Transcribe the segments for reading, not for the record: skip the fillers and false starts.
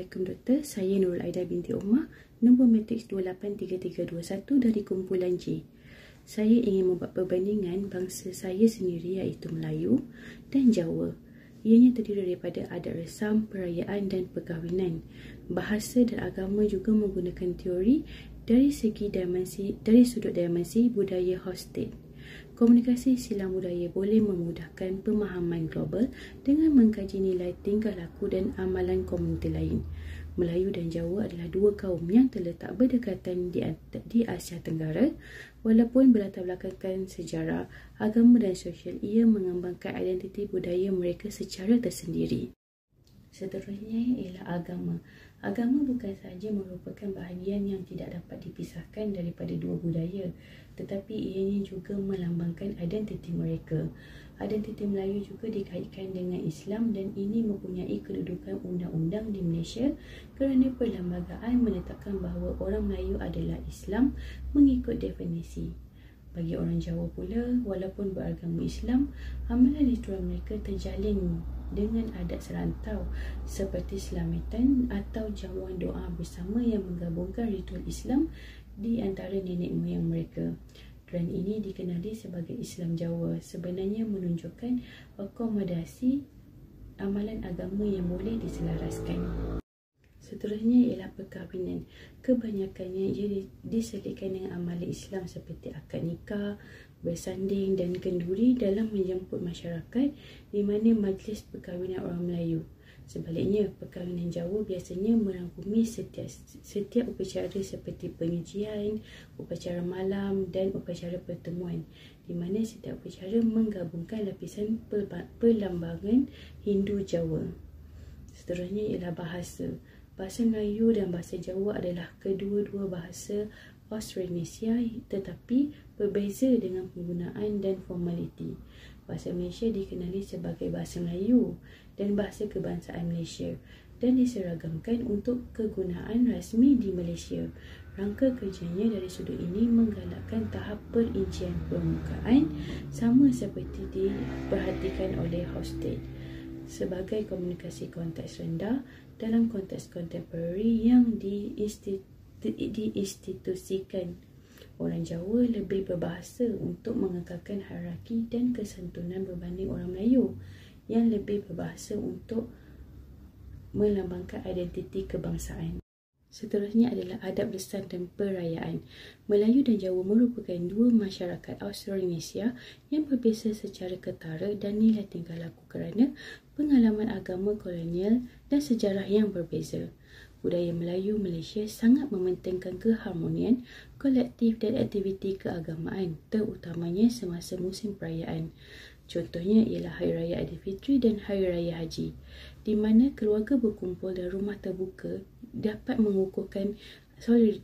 Assalamualaikum Doktor, saya Nurul Aida binti Omar, nombor matriks 283321 dari kumpulan J. Saya ingin membuat perbandingan bangsa saya sendiri iaitu Melayu dan Jawa. Ianya terdiri daripada adat resam, perayaan dan perkahwinan. Bahasa dan agama juga menggunakan teori dari sudut dimensi budaya host state. Komunikasi silang budaya boleh memudahkan pemahaman global dengan mengkaji nilai tingkah laku dan amalan komuniti lain. Melayu dan Jawa adalah dua kaum yang terletak berdekatan di Asia Tenggara. Walaupun berlatar belakangkan sejarah, agama dan sosial, ia mengembangkan identiti budaya mereka secara tersendiri. Seterusnya ialah agama. Agama bukan sahaja merupakan bahagian yang tidak dapat dipisahkan daripada dua budaya, tetapi ianya juga melambangkan identiti mereka. Identiti Melayu juga dikaitkan dengan Islam dan ini mempunyai kedudukan undang-undang di Malaysia kerana perlembagaan menetapkan bahawa orang Melayu adalah Islam mengikut definisi. Bagi orang Jawa pula, walaupun beragama Islam, amalan ritual mereka terjalin dengan adat serantau seperti selamatan atau jamuan doa bersama yang menggabungkan ritual Islam di antara nenek moyang mereka. Trend ini dikenali sebagai Islam Jawa, sebenarnya menunjukkan akomodasi amalan agama yang boleh diselaraskan. Seterusnya ialah perkahwinan. Kebanyakannya ia diselitkan dengan amalan Islam seperti akad nikah, bersanding dan kenduri dalam menjemput masyarakat di mana majlis perkahwinan orang Melayu. Sebaliknya, perkahwinan Jawa biasanya merangkumi setiap upacara seperti pengajian, upacara malam dan upacara pertemuan, di mana setiap upacara menggabungkan lapisan perlambangan Hindu Jawa. Seterusnya ialah bahasa. Bahasa Melayu dan bahasa Jawa adalah kedua-dua bahasa Austronesia tetapi berbeza dengan penggunaan dan formaliti. Bahasa Malaysia dikenali sebagai bahasa Melayu dan bahasa kebangsaan Malaysia dan diseragamkan untuk kegunaan rasmi di Malaysia. Rangka kerjanya dari sudut ini menggalakkan tahap perincian permukaan sama seperti diperhatikan oleh host state sebagai komunikasi konteks rendah dalam konteks kontemporari yang diinstitusikan. Orang Jawa lebih berbahasa untuk mengekalkan hierarki dan kesantunan berbanding orang Melayu yang lebih berbahasa untuk melambangkan identiti kebangsaan. Seterusnya adalah adab lisan dan perayaan. Melayu dan Jawa merupakan dua masyarakat Austronesia yang berbeza secara ketara dan nilai tingkah laku kerana pengalaman agama kolonial dan sejarah yang berbeza. Budaya Melayu Malaysia sangat mementingkan keharmonian kolektif dan aktiviti keagamaan, terutamanya semasa musim perayaan. Contohnya ialah Hari Raya Aidilfitri dan Hari Raya Haji, di mana keluarga berkumpul dan rumah terbuka dapat mengukuhkan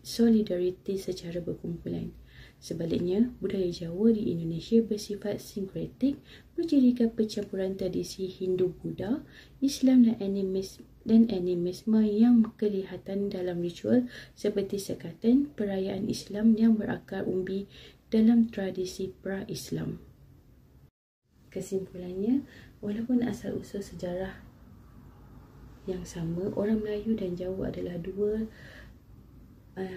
solidariti secara berkumpulan. Sebaliknya, budaya Jawa di Indonesia bersifat sinkretik, berjadikan percampuran tradisi Hindu-Buddha, Islam dan animisme yang kelihatan dalam ritual seperti sekatan, perayaan Islam yang berakar umbi dalam tradisi pra-Islam. Kesimpulannya, walaupun asal-usul sejarah yang sama, orang Melayu dan Jawa adalah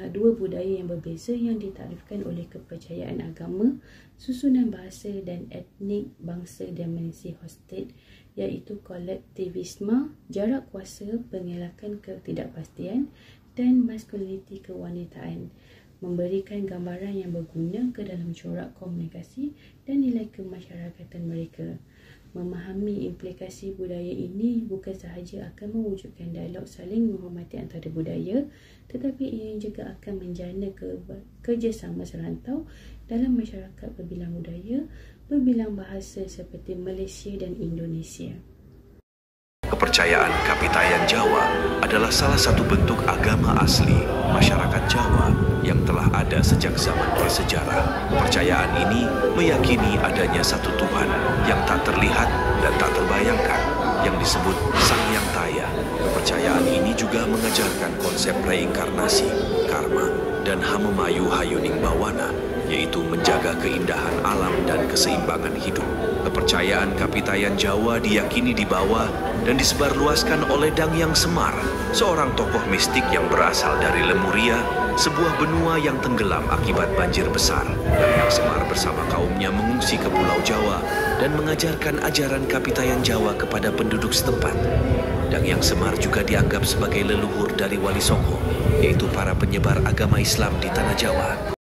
dua budaya yang berbeza yang ditarifkan oleh kepercayaan agama, susunan bahasa dan etnik bangsa dimensi host state iaitu kolektivisme, jarak kuasa, pengelakan ketidakpastian dan maskuliniti kewanitaan, memberikan gambaran yang berguna ke dalam corak komunikasi dan nilai kemasyarakatan mereka. Memahami implikasi budaya ini bukan sahaja akan mewujudkan dialog saling menghormati antara budaya, tetapi ia juga akan menjana kerjasama serantau dalam masyarakat berbilang budaya, berbilang bahasa seperti Malaysia dan Indonesia. Kepercayaan Kapitayan Jawa adalah salah satu bentuk agama asli masyarakat Jawa yang telah ada sejak zaman prasejarah. Kepercayaan ini meyakini adanya satu Tuhan yang tak terlihat dan tak terbayangkan, yang disebut Sang Yang Taya. Kepercayaan ini juga mengajarkan konsep reinkarnasi, karma, dan Hamemayu Hayuning Bawana, yaitu menjaga keindahan alam dan keseimbangan hidup. Kepercayaan Kapitayan Jawa diyakini dibawa dan disebarluaskan oleh Dangyang Semar, seorang tokoh mistik yang berasal dari Lemuria, sebuah benua yang tenggelam akibat banjir besar. Dangyang Semar bersama kaumnya mengungsi ke Pulau Jawa dan mengajarkan ajaran Kapitayan Jawa kepada penduduk setempat. Dangyang Semar juga dianggap sebagai leluhur dari Wali Songo, yaitu para penyebar agama Islam di Tanah Jawa.